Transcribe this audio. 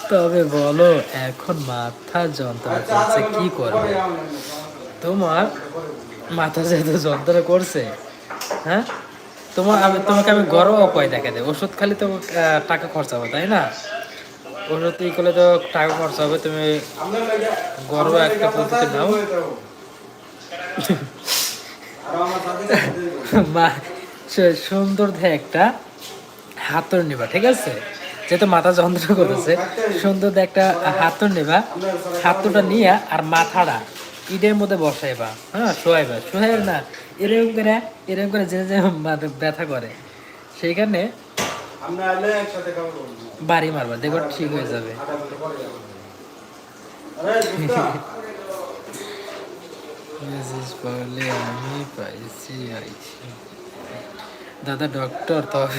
তবে বলো এখন মাথা যন্ত্রণা করছে কি করবে? তোমার মাথা যেহেতু যন্ত্রণা করছে, হ্যাঁ, তোমাকে আমি গরম উপায় দেখা দেয়, ওষুধ খালি তো টাকা খরচা হবে তাই না? ওষুধ ই করলে তো টাকা খরচা হবে, তুমি গরম একটা পদ্ধতি নাও। মা সুন্দর দেখে একটা হাতুড়ি নিবা, ঠিক আছে? যেহেতু মাথা যন্ত্রণা করেছে, সুন্দর দেখে একটা হাতুড়ি নিবা। হাতুড়টা নিয়ে আর মাথাটা ইটের মধ্যে বসাইবা, হ্যাঁ, শোয়াইবা, শোয়াই না এরকম করে যে যে মাথা ব্যথা করে সেইখানে বাড়ি মারবা, দেখো ঠিক হয়ে যাবে। মেসেজ পড়লে আমি পাইছি আইছি। দাদা ডক্টর তো